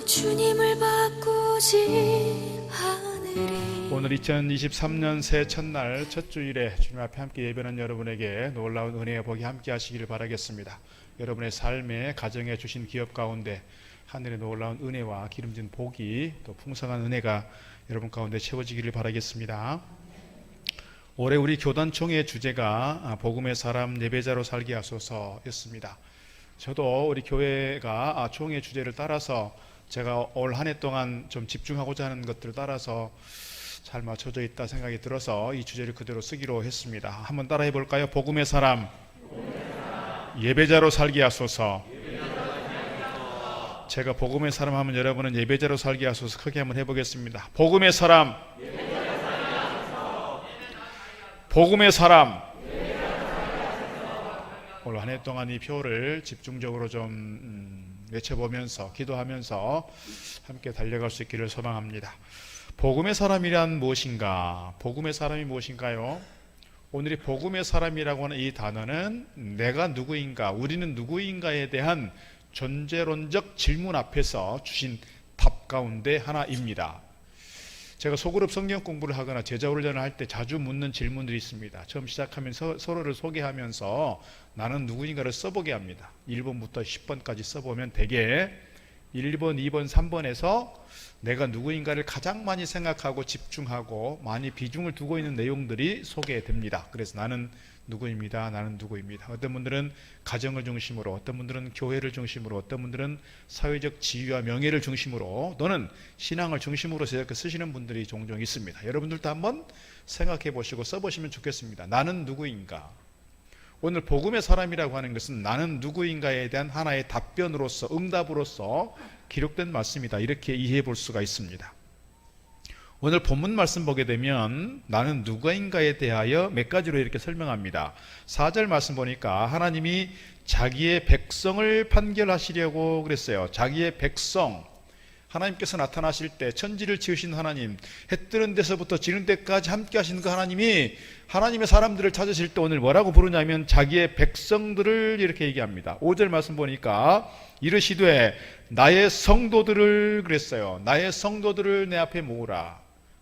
주님을 바꾸지 않으리. 오늘 2023년 새해 첫날 첫 주일에 주님 앞에 함께 예배하는 여러분에게 놀라운 은혜의 복이 함께 하시기를 바라겠습니다. 여러분의 삶에 가정에 주신 기업 가운데 하늘의 놀라운 은혜와 기름진 복이 또 풍성한 은혜가 여러분 가운데 채워지기를 바라겠습니다. 올해 우리 교단총회 주제가 복음의 사람 예배자로 살게 하소서였습니다. 저도 우리 교회가 총회 주제를 따라서 제가 올 한 해 동안 좀 집중하고자 하는 것들을 따라서 잘 맞춰져 있다 생각이 들어서 이 주제를 그대로 쓰기로 했습니다. 한번 따라해 볼까요? 복음의 사람 예배자로 살게 하소서. 제가 복음의 사람 하면 여러분은 예배자로 살게 하소서 크게 한번 해보겠습니다. 복음의 사람 복음의 사람. 올 한 해 동안 이 표를 집중적으로 좀 외쳐보면서 기도하면서 함께 달려갈 수 있기를 소망합니다. 복음의 사람이란 무엇인가? 복음의 사람이 무엇인가요? 오늘 이 복음의 사람이라고 하는 이 단어는 내가 누구인가, 우리는 누구인가에 대한 존재론적 질문 앞에서 주신 답 가운데 하나입니다. 제가 소그룹 성경 공부를 하거나 제자훈련을 할 때 자주 묻는 질문들이 있습니다. 처음 시작하면서 서로를 소개하면서 나는 누구인가를 써보게 합니다. 1번부터 10번까지 써보면 대개 1번, 2번, 3번에서 내가 누구인가를 가장 많이 생각하고 집중하고 많이 비중을 두고 있는 내용들이 소개됩니다. 그래서 나는 누구입니다. 나는 누구입니다. 어떤 분들은 가정을 중심으로, 어떤 분들은 교회를 중심으로, 어떤 분들은 사회적 지위와 명예를 중심으로, 또는 신앙을 중심으로 이렇게 쓰시는 분들이 종종 있습니다. 여러분들도 한번 생각해 보시고 써보시면 좋겠습니다. 나는 누구인가? 오늘 복음의 사람이라고 하는 것은 나는 누구인가에 대한 하나의 답변으로서, 응답으로서 기록된 말씀이다. 이렇게 이해해 볼 수가 있습니다. 오늘 본문 말씀 보게 되면 나는 누구인가에 대하여 몇 가지로 이렇게 설명합니다. 4절 말씀 보니까 하나님이 자기의 백성을 판결하시려고 그랬어요. 자기의 백성. 하나님께서 나타나실 때 천지를 지으신 하나님, 해 뜨는 데서부터 지는 때까지 함께 하시는 그 하나님이 하나님의 사람들을 찾으실 때 오늘 뭐라고 부르냐면 자기의 백성들을 이렇게 얘기합니다. 5절 말씀 보니까 이르시되 나의 성도들을 그랬어요. 나의 성도들을 내 앞에 모으라.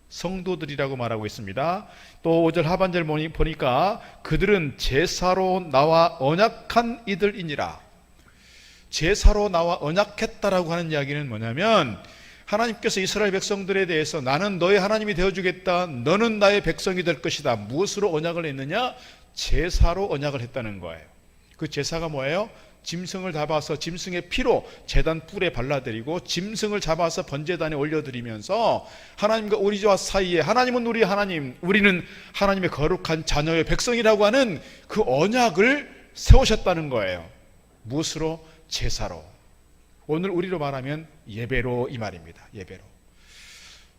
성도들이라고 말하고 있습니다. 또 5절 하반절 보니까 그들은 제사로 나와 언약한 이들이니라. 제사로 나와 언약했다라고 하는 이야기는 뭐냐면 하나님께서 이스라엘 백성들에 대해서 나는 너의 하나님이 되어주겠다, 너는 나의 백성이 될 것이다. 무엇으로 언약을 했느냐? 제사로 언약을 했다는 거예요. 그 제사가 뭐예요? 짐승을 잡아서 짐승의 피로 제단 뿔에 발라드리고 짐승을 잡아서 번제단에 올려드리면서 하나님과 우리와 사이에 하나님은 우리 하나님, 우리는 하나님의 거룩한 자녀의 백성이라고 하는 그 언약을 세우셨다는 거예요. 무엇으로? 제사로. 오늘 우리로 말하면 예배로 이 말입니다. 예배로.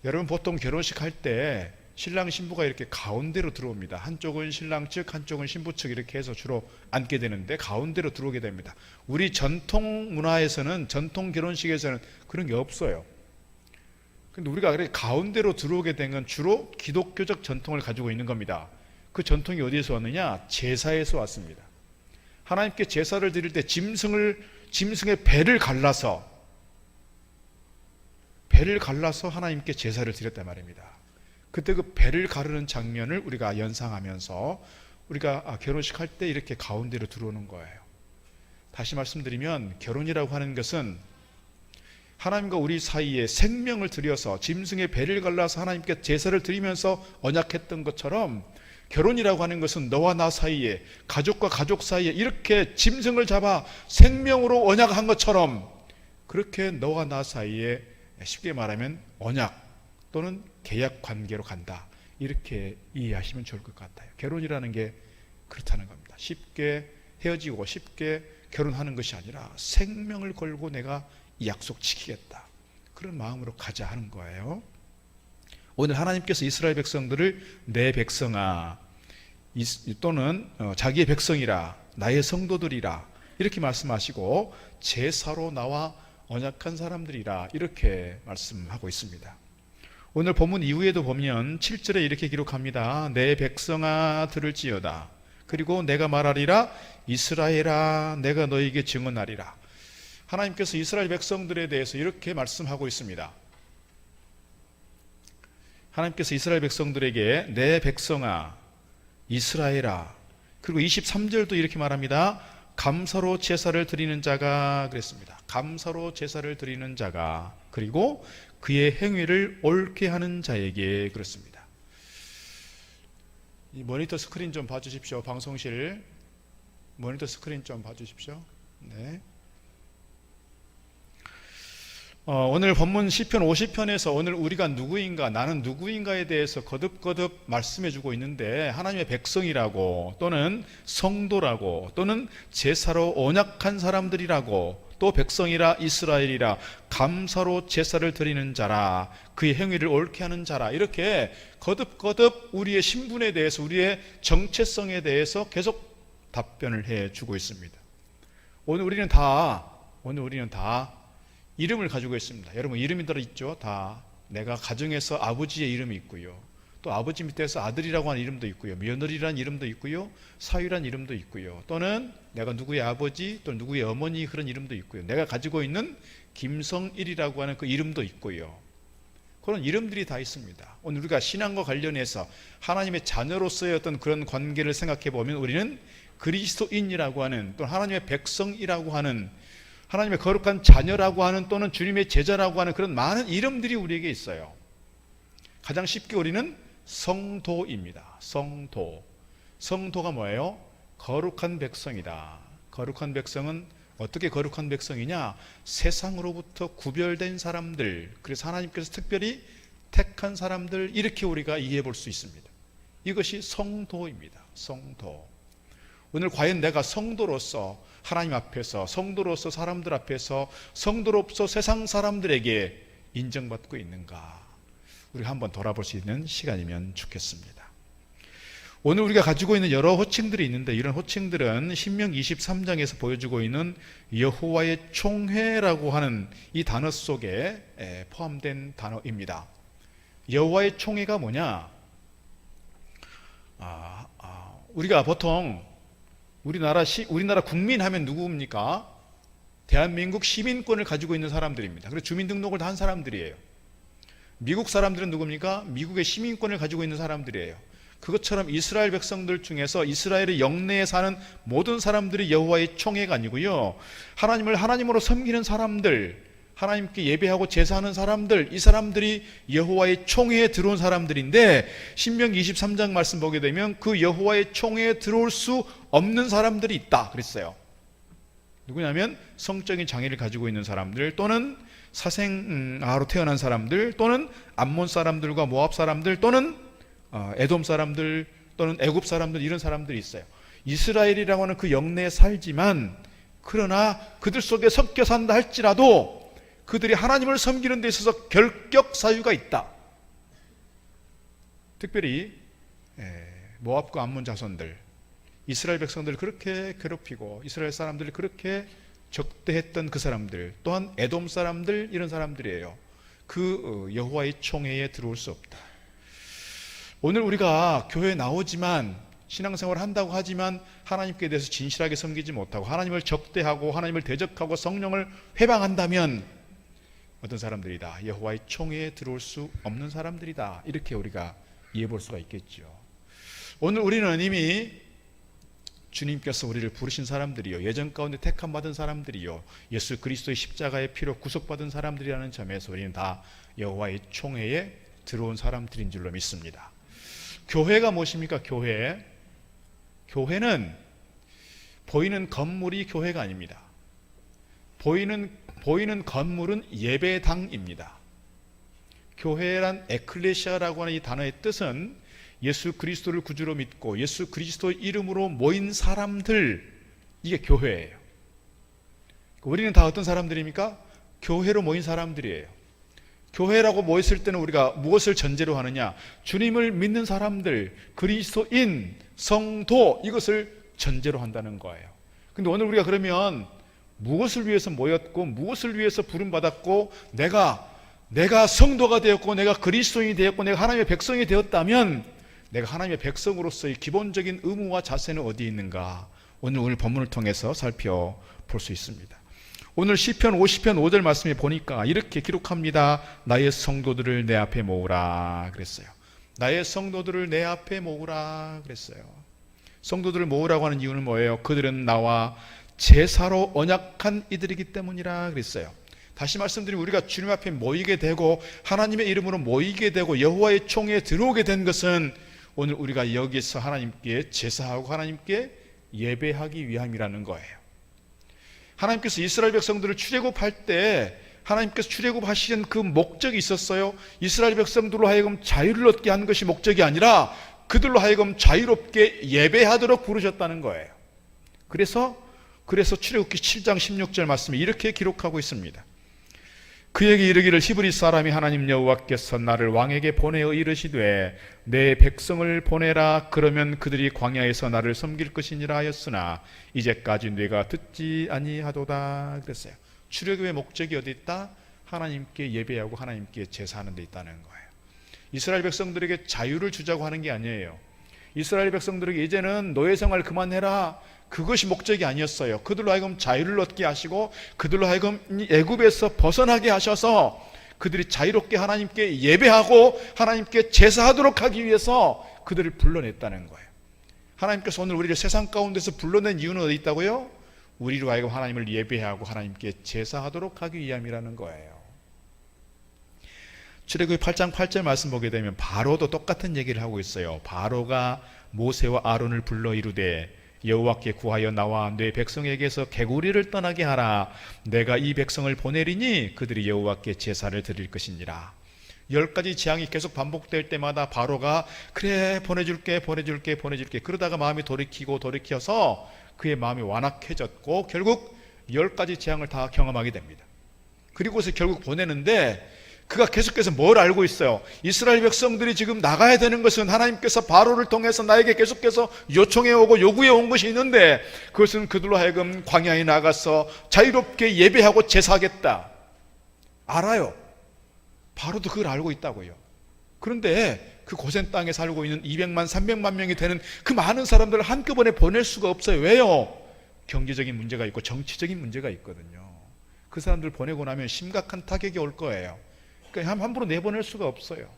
여러분 보통 결혼식 할 때 신랑 신부가 이렇게 가운데로 들어옵니다. 한쪽은 신랑 측, 한쪽은 신부 측 이렇게 해서 주로 앉게 되는데 가운데로 들어오게 됩니다. 우리 전통 문화에서는, 전통 결혼식에서는 그런 게 없어요. 근데 우리가 가운데로 들어오게 된 건 주로 기독교적 전통을 가지고 있는 겁니다. 그 전통이 어디에서 왔느냐? 제사에서 왔습니다. 하나님께 제사를 드릴 때 짐승의 배를 갈라서 하나님께 제사를 드렸단 말입니다. 그때 그 배를 가르는 장면을 우리가 연상하면서 우리가 결혼식 할 때 이렇게 가운데로 들어오는 거예요. 다시 말씀드리면 결혼이라고 하는 것은 하나님과 우리 사이에 생명을 들여서 짐승의 배를 갈라서 하나님께 제사를 드리면서 언약했던 것처럼 결혼이라고 하는 것은 너와 나 사이에, 가족과 가족 사이에 이렇게 짐승을 잡아 생명으로 언약한 것처럼 그렇게 너와 나 사이에 쉽게 말하면 언약 또는 계약 관계로 간다. 이렇게 이해하시면 좋을 것 같아요. 결혼이라는 게 그렇다는 겁니다. 쉽게 헤어지고 쉽게 결혼하는 것이 아니라 생명을 걸고 내가 이 약속 지키겠다. 그런 마음으로 가자 하는 거예요. 오늘 하나님께서 이스라엘 백성들을 내 백성아 또는 자기의 백성이라, 나의 성도들이라 이렇게 말씀하시고 제사로 나와 언약한 사람들이라 이렇게 말씀하고 있습니다. 오늘 본문 이후에도 보면 7절에 이렇게 기록합니다. 내 백성아 들을지어다. 그리고 내가 말하리라 이스라엘아 내가 너에게 증언하리라. 하나님께서 이스라엘 백성들에 대해서 이렇게 말씀하고 있습니다. 하나님께서 이스라엘 백성들에게 내 백성아 이스라엘아, 그리고 23절도 이렇게 말합니다. 감사로 제사를 드리는 자가, 그랬습니다. 감사로 제사를 드리는 자가, 그리고 그의 행위를 옳게 하는 자에게, 그렇습니다. 이 모니터 스크린 좀 봐주십시오. 방송실 모니터 스크린 좀 봐주십시오. 네. 오늘 본문 시편 50편에서 오늘 우리가 누구인가, 나는 누구인가에 대해서 거듭거듭 말씀해주고 있는데, 하나님의 백성이라고, 또는 성도라고, 또는 제사로 언약한 사람들이라고, 또 백성이라, 이스라엘이라, 감사로 제사를 드리는 자라, 그의 행위를 옳게 하는 자라, 이렇게 거듭거듭 우리의 신분에 대해서, 우리의 정체성에 대해서 계속 답변을 해주고 있습니다. 오늘 우리는 다 이름을 가지고 있습니다. 여러분 이름이 들어있죠? 다. 내가 가정에서 아버지의 이름이 있고요, 또 아버지 밑에서 아들이라고 하는 이름도 있고요, 며느리라는 이름도 있고요, 사위라는 이름도 있고요, 또는 내가 누구의 아버지, 또 누구의 어머니, 그런 이름도 있고요, 내가 가지고 있는 김성일이라고 하는 그 이름도 있고요. 그런 이름들이 다 있습니다. 오늘 우리가 신앙과 관련해서 하나님의 자녀로서의 어떤 그런 관계를 생각해 보면, 우리는 그리스도인이라고 하는, 또 하나님의 백성이라고 하는, 하나님의 거룩한 자녀라고 하는, 또는 주님의 제자라고 하는 그런 많은 이름들이 우리에게 있어요. 가장 쉽게 우리는 성도입니다. 성도가 뭐예요? 거룩한 백성이다. 거룩한 백성은 어떻게 거룩한 백성이냐? 세상으로부터 구별된 사람들, 그래서 하나님께서 특별히 택한 사람들, 이렇게 우리가 이해해 볼 수 있습니다. 이것이 성도입니다. 성도. 오늘 과연 내가 성도로서 하나님 앞에서, 성도로서 사람들 앞에서, 성도로서 세상 사람들에게 인정받고 있는가? 우리가 한번 돌아볼 수 있는 시간이면 좋겠습니다. 오늘 우리가 가지고 있는 여러 호칭들이 있는데, 이런 호칭들은 신명기 23장에서 보여주고 있는 여호와의 총회라고 하는 이 단어 속에 포함된 단어입니다. 여호와의 총회가 뭐냐? 우리가 보통 우리나라 국민 하면 누구입니까? 대한민국 시민권을 가지고 있는 사람들입니다. 그래서 주민등록을 다 한 사람들이에요. 미국 사람들은 누굽니까? 미국의 시민권을 가지고 있는 사람들이에요. 그것처럼 이스라엘 백성들 중에서 이스라엘의 영내에 사는 모든 사람들이 여호와의 총회가 아니고요, 하나님을 하나님으로 섬기는 사람들, 하나님께 예배하고 제사하는 사람들, 이 사람들이 여호와의 총회에 들어온 사람들인데, 신명기 23장 말씀 보게 되면 그 여호와의 총회에 들어올 수 없는 사람들이 있다 그랬어요. 누구냐면 성적인 장애를 가지고 있는 사람들, 또는 사생아로 태어난 사람들, 또는 암몬 사람들과 모압 사람들, 또는 에돔 사람들, 또는 애굽 사람들, 이런 사람들이 있어요. 이스라엘이라고 하는 그 영내에 살지만, 그러나 그들 속에 섞여 산다 할지라도 그들이 하나님을 섬기는 데 있어서 결격 사유가 있다. 특별히 모압과 암몬 자손들, 이스라엘 백성들을 그렇게 괴롭히고 이스라엘 사람들을 그렇게 적대했던 그 사람들, 또한 에돔 사람들, 이런 사람들이에요. 그 여호와의 총회에 들어올 수 없다. 오늘 우리가 교회에 나오지만, 신앙생활을 한다고 하지만 하나님께 대해서 진실하게 섬기지 못하고 하나님을 적대하고 하나님을 대적하고 성령을 회방한다면 어떤 사람들이다? 여호와의 총회에 들어올 수 없는 사람들이다. 이렇게 우리가 이해해 볼 수가 있겠죠. 오늘 우리는 이미 주님께서 우리를 부르신 사람들이요, 예전 가운데 택함 받은 사람들이요, 예수 그리스도의 십자가의 피로 구속받은 사람들이라는 점에서 우리는 다 여호와의 총회에 들어온 사람들인 줄로 믿습니다. 교회가 무엇입니까? 교회는 보이는 건물이 교회가 아닙니다. 보이는 건물은 예배당입니다. 교회란 에클레시아라고 하는 이 단어의 뜻은 예수 그리스도를 구주로 믿고 예수 그리스도의 이름으로 모인 사람들, 이게 교회예요. 우리는 다 어떤 사람들입니까? 교회로 모인 사람들이에요. 교회라고 모였을 때는 우리가 무엇을 전제로 하느냐? 주님을 믿는 사람들, 그리스도인, 성도, 이것을 전제로 한다는 거예요. 근데 오늘 우리가 그러면 무엇을 위해서 모였고, 무엇을 위해서 부름받았고, 내가 성도가 되었고, 내가 그리스도인이 되었고, 내가 하나님의 백성이 되었다면, 내가 하나님의 백성으로서의 기본적인 의무와 자세는 어디에 있는가? 오늘 본문을 통해서 살펴볼 수 있습니다. 오늘 시편 50편 5절 말씀에 보니까 이렇게 기록합니다. 나의 성도들을 내 앞에 모으라 그랬어요. 나의 성도들을 내 앞에 모으라 그랬어요. 성도들을 모으라고 하는 이유는 뭐예요? 그들은 나와 제사로 언약한 이들이기 때문이라 그랬어요. 다시 말씀드리면 우리가 주님 앞에 모이게 되고 하나님의 이름으로 모이게 되고 여호와의 총회에 들어오게 된 것은 오늘 우리가 여기서 하나님께 제사하고 하나님께 예배하기 위함이라는 거예요. 하나님께서 이스라엘 백성들을 출애굽할 때 하나님께서 출애굽하시는 그 목적이 있었어요. 이스라엘 백성들로 하여금 자유를 얻게 한 것이 목적이 아니라 그들로 하여금 자유롭게 예배하도록 부르셨다는 거예요. 그래서 출애굽기 7장 16절 말씀이 이렇게 기록하고 있습니다. 그에게 이르기를 히브리 사람이 하나님 여호와께서 나를 왕에게 보내어 이르시되 내 백성을 보내라. 그러면 그들이 광야에서 나를 섬길 것이니라 하였으나 이제까지 네가 듣지 아니하도다 그랬어요. 출애굽의 목적이 어디 있다? 하나님께 예배하고 하나님께 제사하는 데 있다는 거예요. 이스라엘 백성들에게 자유를 주자고 하는 게 아니에요. 이스라엘 백성들에게 이제는 노예 생활 그만해라, 그것이 목적이 아니었어요. 그들로 하여금 자유를 얻게 하시고 그들로 하여금 애굽에서 벗어나게 하셔서 그들이 자유롭게 하나님께 예배하고 하나님께 제사하도록 하기 위해서 그들을 불러냈다는 거예요. 하나님께서 오늘 우리를 세상 가운데서 불러낸 이유는 어디 있다고요? 우리로 하여금 하나님을 예배하고 하나님께 제사하도록 하기 위함이라는 거예요. 출애굽기 8장 8절 말씀 보게 되면 바로도 똑같은 얘기를 하고 있어요. 바로가 모세와 아론을 불러 이르되 여호와께 구하여 나와 내 백성에게서 개구리를 떠나게 하라. 내가 이 백성을 보내리니 그들이 여호와께 제사를 드릴 것이니라. 10가지 재앙이 계속 반복될 때마다 바로가 그래 보내줄게 그러다가 마음이 돌이켜서 그의 마음이 완악해졌고 결국 10가지 재앙을 다 경험하게 됩니다. 그리고서 결국 보내는데 그가 계속해서 뭘 알고 있어요? 이스라엘 백성들이 지금 나가야 되는 것은 하나님께서 바로를 통해서 나에게 계속해서 요청해 오고 요구해 온 것이 있는데 그것은 그들로 하여금 광야에 나가서 자유롭게 예배하고 제사하겠다. 알아요. 바로도 그걸 알고 있다고요. 그런데 그 고센 땅에 살고 있는 200만 300만 명이 되는 그 많은 사람들을 한꺼번에 보낼 수가 없어요. 왜요? 경제적인 문제가 있고 정치적인 문제가 있거든요. 그 사람들 보내고 나면 심각한 타격이 올 거예요. 그러니까 함부로 내보낼 수가 없어요.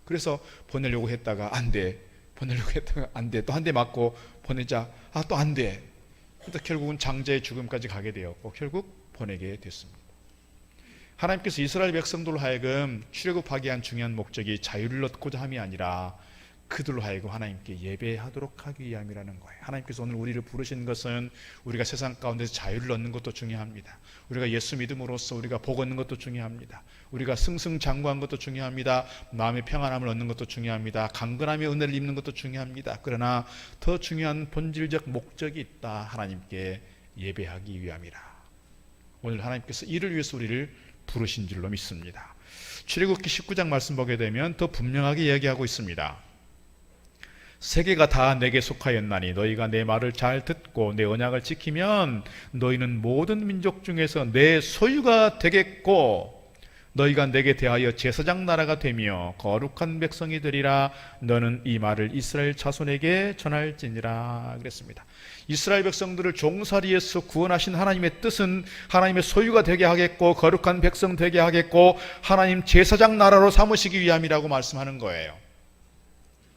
그래서 보내려고 했다가 안 돼. 또 한 대 맞고 보내자. 또 안 돼. 그래서 결국은 장자의 죽음까지 가게 되었고 결국 보내게 됐습니다. 하나님께서 이스라엘 백성들로 하여금 출애굽하게 한 중요한 목적이 자유를 얻고자 함이 아니라 그들로 하여금 하나님께 예배하도록 하기 위함이라는 거예요. 하나님께서 오늘 우리를 부르신 것은 우리가 세상 가운데서 자유를 얻는 것도 중요합니다. 우리가 예수 믿음으로써 우리가 복 얻는 것도 중요합니다. 우리가 승승장구한 것도 중요합니다. 마음의 평안함을 얻는 것도 중요합니다. 강건함의 은혜를 입는 것도 중요합니다. 그러나 더 중요한 본질적 목적이 있다. 하나님께 예배하기 위함이라. 오늘 하나님께서 이를 위해서 우리를 부르신 줄로 믿습니다. 출애굽기 19장 말씀 보게 되면 더 분명하게 이야기하고 있습니다. 세계가 다 내게 속하였나니 너희가 내 말을 잘 듣고 내 언약을 지키면 너희는 모든 민족 중에서 내 소유가 되겠고 너희가 내게 대하여 제사장 나라가 되며 거룩한 백성이 되리라. 너는 이 말을 이스라엘 자손에게 전할지니라 그랬습니다. 이스라엘 백성들을 종살이에서 구원하신 하나님의 뜻은 하나님의 소유가 되게 하겠고 거룩한 백성 되게 하겠고 하나님 제사장 나라로 삼으시기 위함이라고 말씀하는 거예요.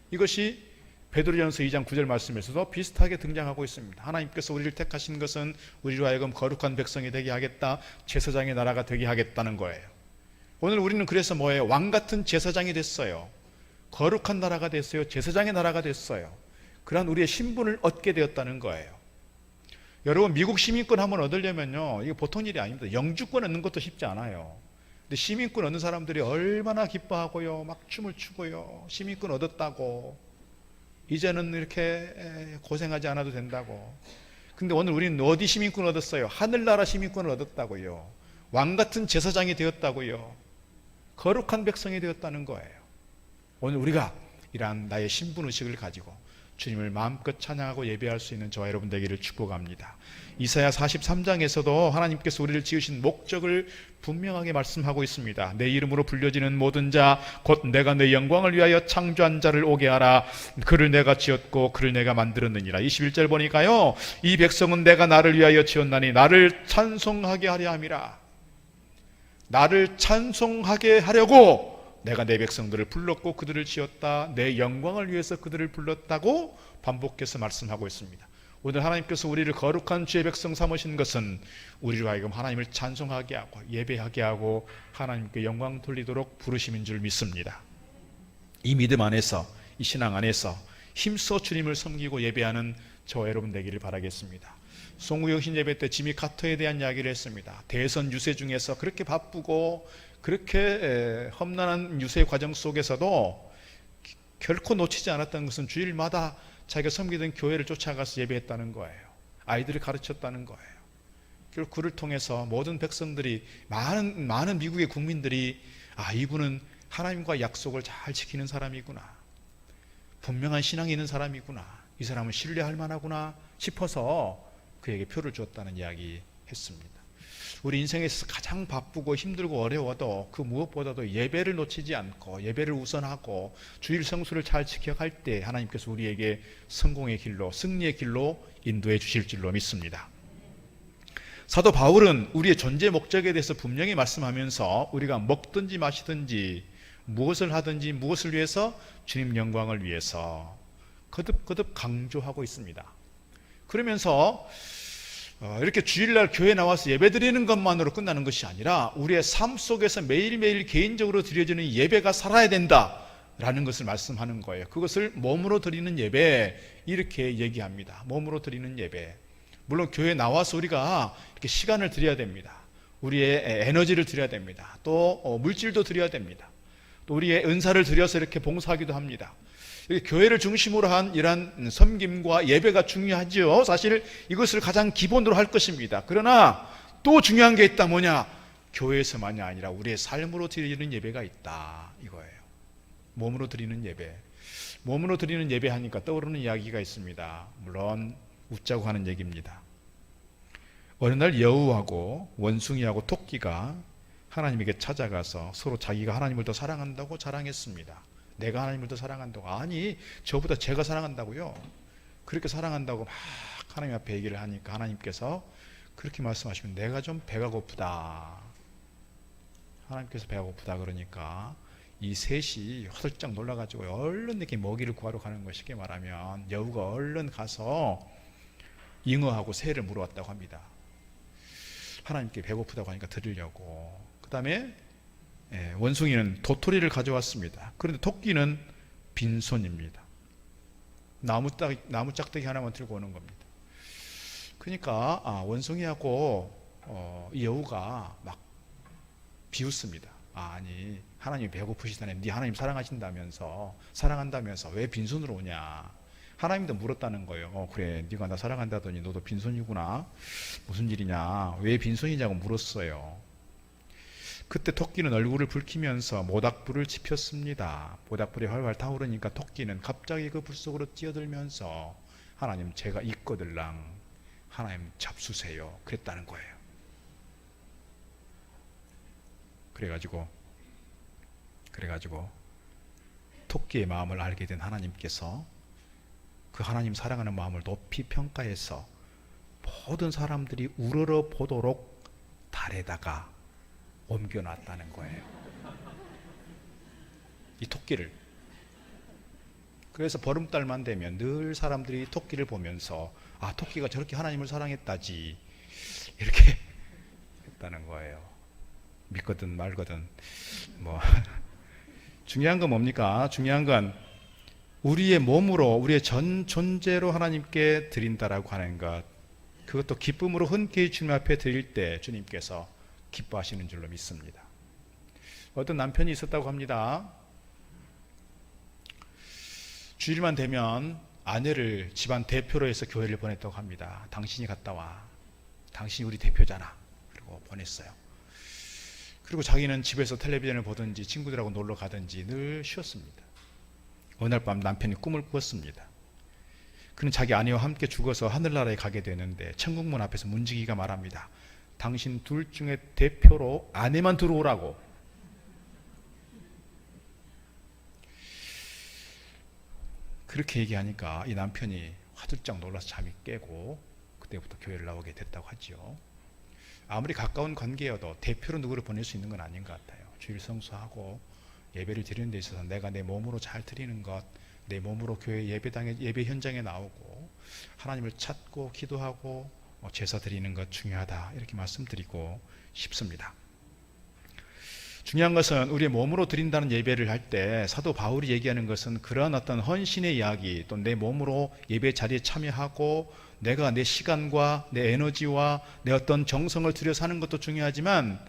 이것이 베드로전서 2장 9절 말씀에서도 비슷하게 등장하고 있습니다. 하나님께서 우리를 택하신 것은 우리로 하여금 거룩한 백성이 되게 하겠다, 제사장의 나라가 되게 하겠다는 거예요. 오늘 우리는 그래서 뭐예요? 왕같은 제사장이 됐어요. 거룩한 나라가 됐어요. 제사장의 나라가 됐어요. 그러한 우리의 신분을 얻게 되었다는 거예요. 여러분, 미국 시민권 한번 얻으려면요, 이게 보통 일이 아닙니다. 영주권 얻는 것도 쉽지 않아요. 근데 시민권 얻는 사람들이 얼마나 기뻐하고요, 막 춤을 추고요, 시민권 얻었다고, 이제는 이렇게 고생하지 않아도 된다고. 근데 오늘 우리는 어디 시민권 얻었어요? 하늘나라 시민권을 얻었다고요. 왕같은 제사장이 되었다고요. 거룩한 백성이 되었다는 거예요. 오늘 우리가 이러한 나의 신분의식을 가지고 주님을 마음껏 찬양하고 예배할 수 있는 저와 여러분 되기를 축복합니다. 이사야 43장에서도 하나님께서 우리를 지으신 목적을 분명하게 말씀하고 있습니다. 내 이름으로 불려지는 모든 자 곧 내가 내 영광을 위하여 창조한 자를 오게 하라. 그를 내가 지었고 그를 내가 만들었느니라. 21절 보니까요, 이 백성은 내가 나를 위하여 지었나니 나를 찬송하게 하려 함이라. 나를 찬송하게 하려고 내가 내 백성들을 불렀고 그들을 지었다. 내 영광을 위해서 그들을 불렀다고 반복해서 말씀하고 있습니다. 오늘 하나님께서 우리를 거룩한 주의 백성 삼으신 것은 우리로 하여금 하나님을 찬송하게 하고 예배하게 하고 하나님께 영광 돌리도록 부르심인 줄 믿습니다. 이 믿음 안에서, 이 신앙 안에서 힘써 주님을 섬기고 예배하는 저와 여러분 되기를 바라겠습니다. 송구영신 예배 때 지미 카터에 대한 이야기를 했습니다. 대선 유세 중에서 그렇게 바쁘고 그렇게 험난한 유세 과정 속에서도 결코 놓치지 않았던 것은 주일마다 자기가 섬기던 교회를 쫓아가서 예배했다는 거예요. 아이들을 가르쳤다는 거예요. 결국 그를 통해서 모든 백성들이, 많은 미국의 국민들이, 아, 이분은 하나님과 약속을 잘 지키는 사람이구나, 분명한 신앙이 있는 사람이구나, 이 사람은 신뢰할 만하구나 싶어서 그에게 표를 주었다는 이야기 했습니다. 우리 인생에서 가장 바쁘고 힘들고 어려워도 그 무엇보다도 예배를 놓치지 않고 예배를 우선하고 주일 성수를 잘 지켜갈 때 하나님께서 우리에게 성공의 길로, 승리의 길로 인도해 주실 줄로 믿습니다. 사도 바울은 우리의 존재 목적에 대해서 분명히 말씀하면서 우리가 먹든지 마시든지 무엇을 하든지 무엇을 위해서, 주님 영광을 위해서 거듭거듭 강조하고 있습니다. 그러면서 이렇게 주일날 교회 나와서 예배드리는 것만으로 끝나는 것이 아니라 우리의 삶 속에서 매일매일 개인적으로 드려지는 예배가 살아야 된다라는 것을 말씀하는 거예요. 그것을 몸으로 드리는 예배, 이렇게 얘기합니다. 몸으로 드리는 예배. 물론 교회에 나와서 우리가 이렇게 시간을 드려야 됩니다. 우리의 에너지를 드려야 됩니다. 또 물질도 드려야 됩니다. 또 우리의 은사를 드려서 이렇게 봉사하기도 합니다. 교회를 중심으로 한 이러한 섬김과 예배가 중요하죠. 사실 이것을 가장 기본으로 할 것입니다. 그러나 또 중요한 게 있다. 뭐냐? 교회에서만이 아니라 우리의 삶으로 드리는 예배가 있다, 이거예요. 몸으로 드리는 예배. 몸으로 드리는 예배 하니까 떠오르는 이야기가 있습니다. 물론 웃자고 하는 얘기입니다. 어느 날 여우하고 원숭이하고 토끼가 하나님에게 찾아가서 서로 자기가 하나님을 더 사랑한다고 자랑했습니다. 내가 하나님을 더 사랑한다고. 아니, 저보다 제가 사랑한다고요. 그렇게 사랑한다고 막 하나님 앞에 얘기를 하니까 하나님께서 그렇게 말씀하시면, 내가 좀 배가 고프다. 하나님께서 배가 고프다 그러니까 이 셋이 허들짝 놀라가지고 얼른 이렇게 먹이를 구하러 가는 거, 쉽게 말하면 여우가 얼른 가서 잉어하고 새를 물어왔다고 합니다. 하나님께 배고프다고 하니까 드리려고. 그 다음에 원숭이는 도토리를 가져왔습니다. 그런데 토끼는 빈손입니다. 나무 짝대기 하나만 들고 오는 겁니다. 그러니까 원숭이하고 이 여우가 막 비웃습니다. 아니, 하나님이 배고프시다네. 네 하나님 사랑한다면서 왜 빈손으로 오냐. 하나님도 물었다는 거예요. 그래, 네가 나 사랑한다더니 너도 빈손이구나. 무슨 일이냐, 왜 빈손이냐고 물었어요. 그때 토끼는 얼굴을 붉히면서 모닥불을 지폈습니다. 모닥불이 활활 타오르니까 토끼는 갑자기 그 불 속으로 뛰어들면서, 하나님 제가 있거들랑 하나님 잡수세요, 그랬다는 거예요. 그래가지고 토끼의 마음을 알게 된 하나님께서 그 하나님 사랑하는 마음을 높이 평가해서 모든 사람들이 우러러 보도록 달에다가 옮겨놨다는 거예요, 이 토끼를. 그래서 보름달만 되면 늘 사람들이 토끼를 보면서, 아, 토끼가 저렇게 하나님을 사랑했다지, 이렇게 했다는 거예요. 믿거든 말거든 뭐 중요한 건 뭡니까? 중요한 건 우리의 몸으로, 우리의 전 존재로 하나님께 드린다라고 하는 것, 그것도 기쁨으로 흔쾌히 주님 앞에 드릴 때 주님께서 기뻐하시는 줄로 믿습니다. 어떤 남편이 있었다고 합니다. 주일만 되면 아내를 집안 대표로 해서 교회를 보냈다고 합니다. 당신이 갔다 와, 당신이 우리 대표잖아, 그리고 보냈어요. 그리고 자기는 집에서 텔레비전을 보든지 친구들하고 놀러 가든지 늘 쉬었습니다. 어느 날 밤 남편이 꿈을 꾸었습니다. 그는 자기 아내와 함께 죽어서 하늘나라에 가게 되는데 천국문 앞에서 문지기가 말합니다. 당신 둘 중에 대표로 아내만 들어오라고. 그렇게 얘기하니까 이 남편이 화들짝 놀라서 잠이 깨고 그때부터 교회를 나오게 됐다고 하죠. 아무리 가까운 관계여도 대표로 누구를 보낼 수 있는 건 아닌 것 같아요. 주일 성수하고 예배를 드리는 데 있어서 내가 내 몸으로 잘 드리는 것, 내 몸으로 교회 예배당에, 예배 현장에 나오고 하나님을 찾고 기도하고 제사 드리는 것 중요하다, 이렇게 말씀드리고 싶습니다. 중요한 것은 우리의 몸으로 드린다는 예배를 할 때 사도 바울이 얘기하는 것은 그러한 어떤 헌신의 이야기, 또 내 몸으로 예배 자리에 참여하고 내가 내 시간과 내 에너지와 내 어떤 정성을 들여서 하는 것도 중요하지만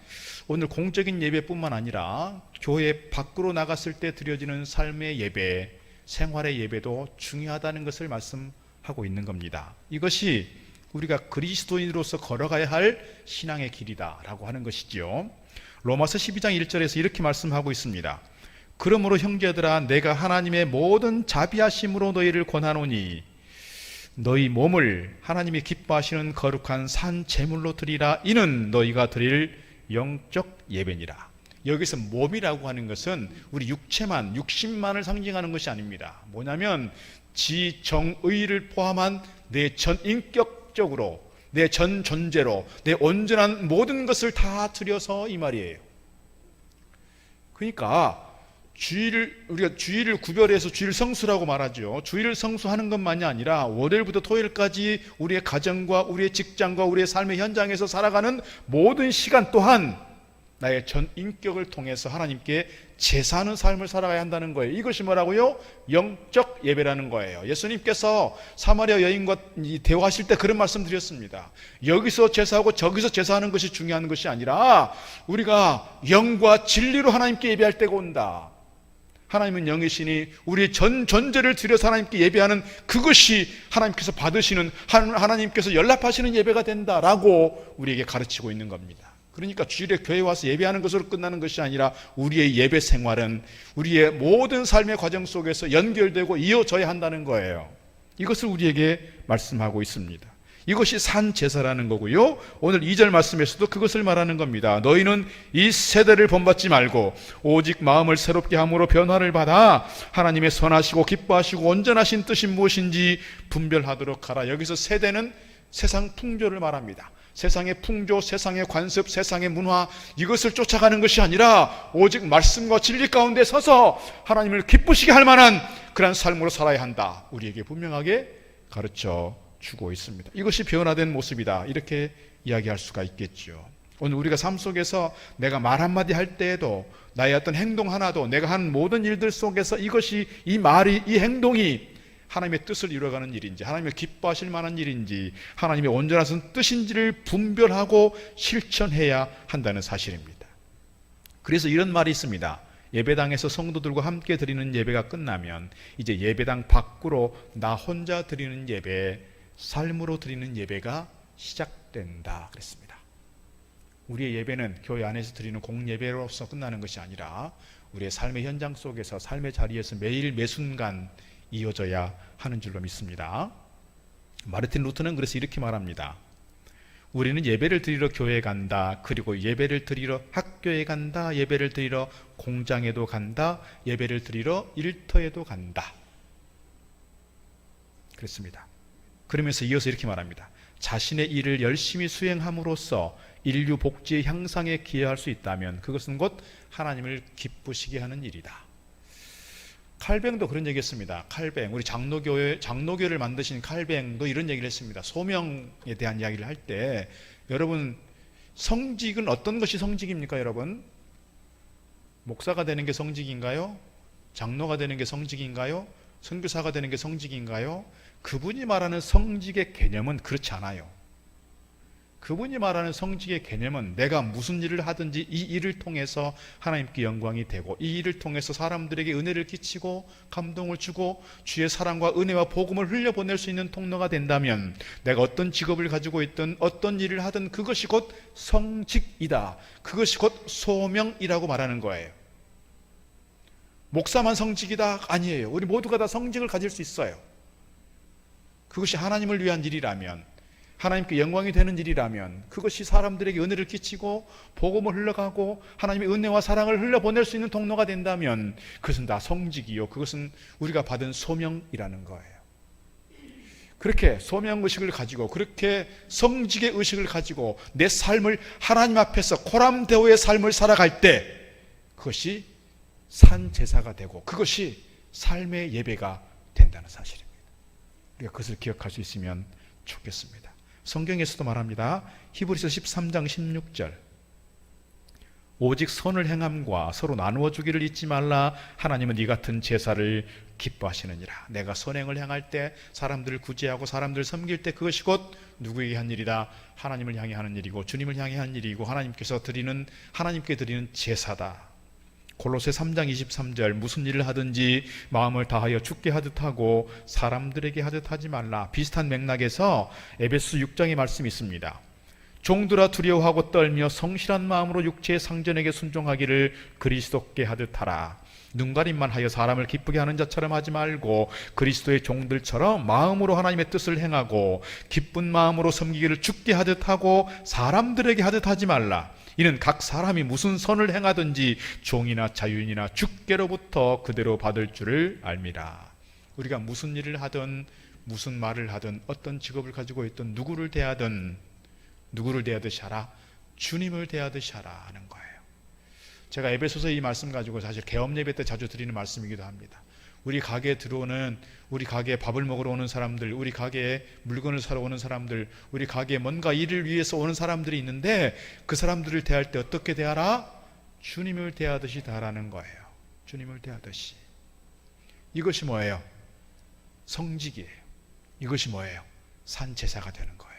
오늘 공적인 예배뿐만 아니라 교회 밖으로 나갔을 때 드려지는 삶의 예배, 생활의 예배도 중요하다는 것을 말씀하고 있는 겁니다. 이것이 우리가 그리스도인으로서 걸어가야 할 신앙의 길이다라고 하는 것이지요. 로마서 12장 1절에서 이렇게 말씀하고 있습니다. 그러므로 형제들아, 내가 하나님의 모든 자비하심으로 너희를 권하노니 너희 몸을 하나님이 기뻐하시는 거룩한 산 제물로 드리라. 이는 너희가 드릴 영적 예배니라. 여기서 몸이라고 하는 것은 우리 육신만을 상징하는 것이 아닙니다. 뭐냐면 지정의를 포함한 내 전인격적으로, 내 전 존재로, 내 온전한 모든 것을 다 드려서 이 말이에요. 그러니까 우리가 주일을 구별해서 주일 성수라고 말하죠. 주일을 성수하는 것만이 아니라 월요일부터 토요일까지 우리의 가정과 우리의 직장과 우리의 삶의 현장에서 살아가는 모든 시간 또한 나의 전 인격을 통해서 하나님께 제사하는 삶을 살아가야 한다는 거예요. 이것이 뭐라고요? 영적 예배라는 거예요. 예수님께서 사마리아 여인과 대화하실 때 그런 말씀 드렸습니다. 여기서 제사하고 저기서 제사하는 것이 중요한 것이 아니라 우리가 영과 진리로 하나님께 예배할 때가 온다. 하나님은 영이시니 우리의 전 존재를 들여서 하나님께 예배하는 그것이 하나님께서 받으시는, 하나님께서 연락하시는 예배가 된다라고 우리에게 가르치고 있는 겁니다. 그러니까 주일에 교회 와서 예배하는 것으로 끝나는 것이 아니라 우리의 예배 생활은 우리의 모든 삶의 과정 속에서 연결되고 이어져야 한다는 거예요. 이것을 우리에게 말씀하고 있습니다. 이것이 산 제사라는 거고요. 오늘 2절 말씀에서도 그것을 말하는 겁니다. 너희는 이 세대를 본받지 말고 오직 마음을 새롭게 함으로 변화를 받아 하나님의 선하시고 기뻐하시고 온전하신 뜻이 무엇인지 분별하도록 하라. 여기서 세대는 세상 풍조를 말합니다. 세상의 풍조, 세상의 관습, 세상의 문화, 이것을 쫓아가는 것이 아니라 오직 말씀과 진리 가운데 서서 하나님을 기쁘시게 할 만한 그런 삶으로 살아야 한다. 우리에게 분명하게 가르쳐 주고 있습니다. 이것이 변화된 모습이다, 이렇게 이야기할 수가 있겠죠. 오늘 우리가 삶 속에서 내가 말 한마디 할 때에도 나의 어떤 행동 하나도 내가 한 모든 일들 속에서 이것이, 이 말이, 이 행동이 하나님의 뜻을 이루어가는 일인지, 하나님을 기뻐하실 만한 일인지, 하나님의 온전한 뜻인지를 분별하고 실천해야 한다는 사실입니다. 그래서 이런 말이 있습니다. 예배당에서 성도들과 함께 드리는 예배가 끝나면 이제 예배당 밖으로 나 혼자 드리는 예배, 삶으로 드리는 예배가 시작된다 그랬습니다. 우리의 예배는 교회 안에서 드리는 공예배로서 끝나는 것이 아니라 우리의 삶의 현장 속에서, 삶의 자리에서 매일 매순간 이어져야 하는 줄로 믿습니다. 마르틴 루터는 그래서 이렇게 말합니다. 우리는 예배를 드리러 교회에 간다. 그리고 예배를 드리러 학교에 간다. 예배를 드리러 공장에도 간다. 예배를 드리러 일터에도 간다. 그렇습니다. 그러면서 이어서 이렇게 말합니다. 자신의 일을 열심히 수행함으로써 인류 복지의 향상에 기여할 수 있다면 그것은 곧 하나님을 기쁘시게 하는 일이다. 칼뱅도 그런 얘기 했습니다. 칼뱅, 우리 장로교를 만드신 칼뱅도 이런 얘기를 했습니다. 소명에 대한 이야기를 할 때, 여러분, 성직은 어떤 것이 성직입니까, 여러분? 목사가 되는 게 성직인가요? 장로가 되는 게 성직인가요? 선교사가 되는 게 성직인가요? 그분이 말하는 성직의 개념은 그렇지 않아요. 그분이 말하는 성직의 개념은 내가 무슨 일을 하든지 이 일을 통해서 하나님께 영광이 되고, 이 일을 통해서 사람들에게 은혜를 끼치고 감동을 주고 주의 사랑과 은혜와 복음을 흘려보낼 수 있는 통로가 된다면, 내가 어떤 직업을 가지고 있든 어떤 일을 하든 그것이 곧 성직이다. 그것이 곧 소명이라고 말하는 거예요. 목사만 성직이다? 아니에요. 우리 모두가 다 성직을 가질 수 있어요. 그것이 하나님을 위한 일이라면, 하나님께 영광이 되는 일이라면, 그것이 사람들에게 은혜를 끼치고 복음을 흘러가고 하나님의 은혜와 사랑을 흘려보낼 수 있는 통로가 된다면 그것은 다 성직이요, 그것은 우리가 받은 소명이라는 거예요. 그렇게 소명의식을 가지고, 그렇게 성직의 의식을 가지고 내 삶을 하나님 앞에서 코람데오의 삶을 살아갈 때 그것이 산제사가 되고 그것이 삶의 예배가 된다는 사실입니다. 우리가 그것을 기억할 수 있으면 좋겠습니다. 성경에서도 말합니다. 히브리서 13장 16절, 오직 선을 행함과 서로 나누어 주기를 잊지 말라. 하나님은 이 같은 제사를 기뻐하시느니라. 내가 선행을 행할 때, 사람들을 구제하고 사람들을 섬길 때 그것이 곧 누구에게 한 일이다? 하나님을 향해 하는 일이고 주님을 향해 한 일이고 하나님께 드리는 제사다. 골로새 3장 23절, 무슨 일을 하든지 마음을 다하여 주께 하듯 하고 사람들에게 하듯 하지 말라. 비슷한 맥락에서 에베소 6장의 말씀이 있습니다. 종들아 두려워하고 떨며 성실한 마음으로 육체의 상전에게 순종하기를 그리스도께 하듯 하라. 눈가림만 하여 사람을 기쁘게 하는 자처럼 하지 말고 그리스도의 종들처럼 마음으로 하나님의 뜻을 행하고 기쁜 마음으로 섬기기를 주께 하듯 하고 사람들에게 하듯 하지 말라. 이는 각 사람이 무슨 선을 행하든지 종이나 자유인이나 주께로부터 그대로 받을 줄을 알미라. 우리가 무슨 일을 하든 무슨 말을 하든 어떤 직업을 가지고 있든 누구를 대하듯이 하라. 주님을 대하듯이 하라 하는 거예요. 제가 에베소서 이 말씀 가지고 사실 개업 예배 때 자주 드리는 말씀이기도 합니다. 우리 가게에 들어오는, 우리 가게에 밥을 먹으러 오는 사람들, 우리 가게에 물건을 사러 오는 사람들, 우리 가게에 뭔가 일을 위해서 오는 사람들이 있는데 그 사람들을 대할 때 어떻게 대하라? 주님을 대하듯이 대하라는 거예요. 주님을 대하듯이. 이것이 뭐예요? 성직이에요. 이것이 뭐예요? 산제사가 되는 거예요.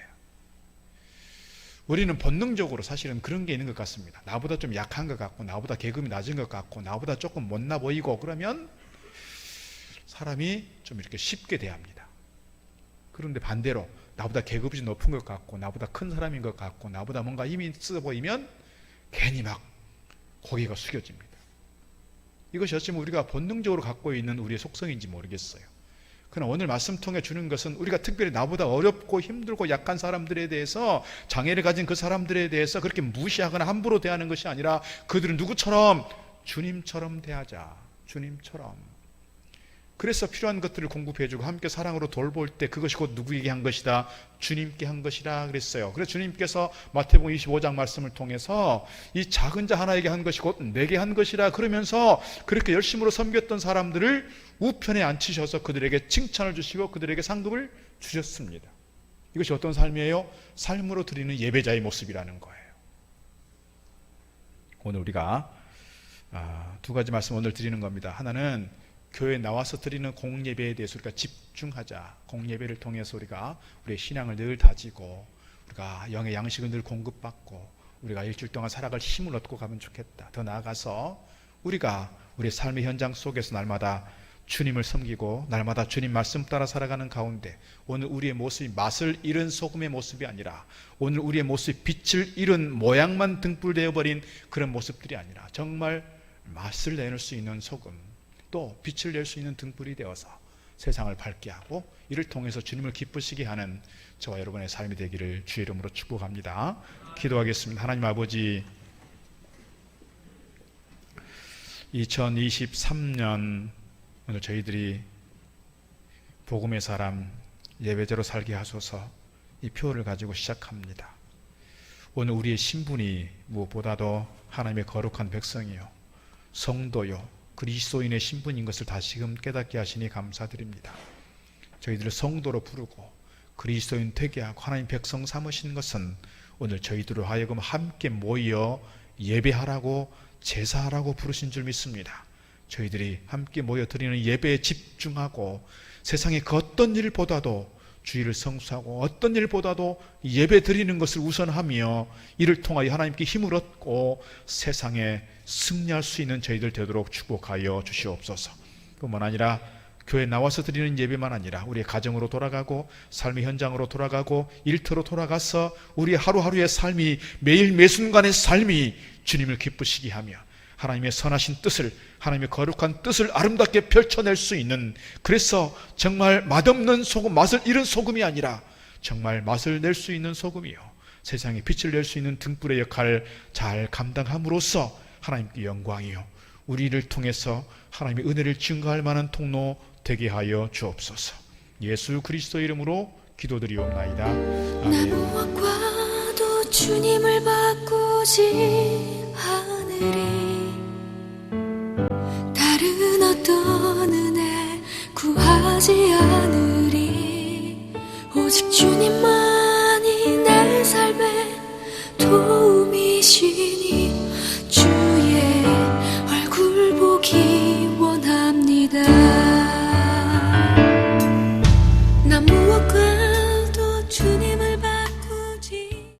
우리는 본능적으로 사실은 그런 게 있는 것 같습니다. 나보다 좀 약한 것 같고, 나보다 계급이 낮은 것 같고, 나보다 조금 못나 보이고, 그러면 사람이 좀 이렇게 쉽게 대합니다. 그런데 반대로 나보다 계급이 높은 것 같고, 나보다 큰 사람인 것 같고, 나보다 뭔가 힘이 있어 보이면 괜히 막 고개가 숙여집니다. 이것이 어쩌면 우리가 본능적으로 갖고 있는 우리의 속성인지 모르겠어요. 그러나 오늘 말씀 통해 주는 것은 우리가 특별히 나보다 어렵고 힘들고 약한 사람들에 대해서, 장애를 가진 그 사람들에 대해서 그렇게 무시하거나 함부로 대하는 것이 아니라 그들은 누구처럼? 주님처럼 대하자. 주님처럼. 그래서 필요한 것들을 공급해주고 함께 사랑으로 돌볼 때 그것이 곧 누구에게 한 것이다? 주님께 한 것이라 그랬어요. 그래서 주님께서 마태복음 25장 말씀을 통해서 이 작은 자 하나에게 한 것이 곧 내게 한 것이라 그러면서 그렇게 열심으로 섬겼던 사람들을 우편에 앉히셔서 그들에게 칭찬을 주시고 그들에게 상급을 주셨습니다. 이것이 어떤 삶이에요? 삶으로 드리는 예배자의 모습이라는 거예요. 오늘 우리가 두 가지 말씀 오늘 드리는 겁니다. 하나는 교회에 나와서 드리는 공예배에 대해서 우리가 집중하자. 공예배를 통해서 우리가 우리의 신앙을 늘 다지고 우리가 영의 양식을 늘 공급받고 우리가 일주일 동안 살아갈 힘을 얻고 가면 좋겠다. 더 나아가서 우리가 우리의 삶의 현장 속에서 날마다 주님을 섬기고 날마다 주님 말씀 따라 살아가는 가운데 오늘 우리의 모습이 맛을 잃은 소금의 모습이 아니라 오늘 우리의 모습이 빛을 잃은 모양만 등불되어버린 그런 모습들이 아니라 정말 맛을 내놓을 수 있는 소금, 또 빛을 낼 수 있는 등불이 되어서 세상을 밝게 하고 이를 통해서 주님을 기쁘시게 하는 저와 여러분의 삶이 되기를 주의 이름으로 축복합니다. 기도하겠습니다. 하나님 아버지, 2023년 오늘 저희들이 복음의 사람 예배자로 살게 하소서 이 표를 가지고 시작합니다. 오늘 우리의 신분이 무엇보다도 하나님의 거룩한 백성이요 성도요 그리스도인의 신분인 것을 다시금 깨닫게 하시니 감사드립니다. 저희들을 성도로 부르고 그리스도인 되게 하고 하나님 백성 삼으신 것은 오늘 저희들로 하여금 함께 모여 예배하라고 제사하라고 부르신 줄 믿습니다. 저희들이 함께 모여 드리는 예배에 집중하고 세상의 그 어떤 일보다도 주의를 성수하고 어떤 일보다도 예배 드리는 것을 우선하며 이를 통하여 하나님께 힘을 얻고 세상에 승리할 수 있는 저희들 되도록 축복하여 주시옵소서. 뿐만 아니라 교회에 나와서 드리는 예배만 아니라 우리의 가정으로 돌아가고 삶의 현장으로 돌아가고 일터로 돌아가서 우리 하루하루의 삶이 매일 매순간의 삶이 주님을 기쁘시게 하며 하나님의 선하신 뜻을, 하나님의 거룩한 뜻을 아름답게 펼쳐낼 수 있는, 그래서 정말 맛없는 소금, 맛을 잃은 소금이 아니라 정말 맛을 낼 수 있는 소금이요, 세상에 빛을 낼 수 있는 등불의 역할을 잘 감당함으로써 하나님께 영광이요, 우리를 통해서 하나님의 은혜를 증거할 만한 통로 되게 하여 주옵소서. 예수 그리스도 이름으로 기도드리옵나이다. 아멘. 나무와 과도 주님을 바꾸지 않으리. 다른 어떤 은혜 구하지 않으리. 오직 주님만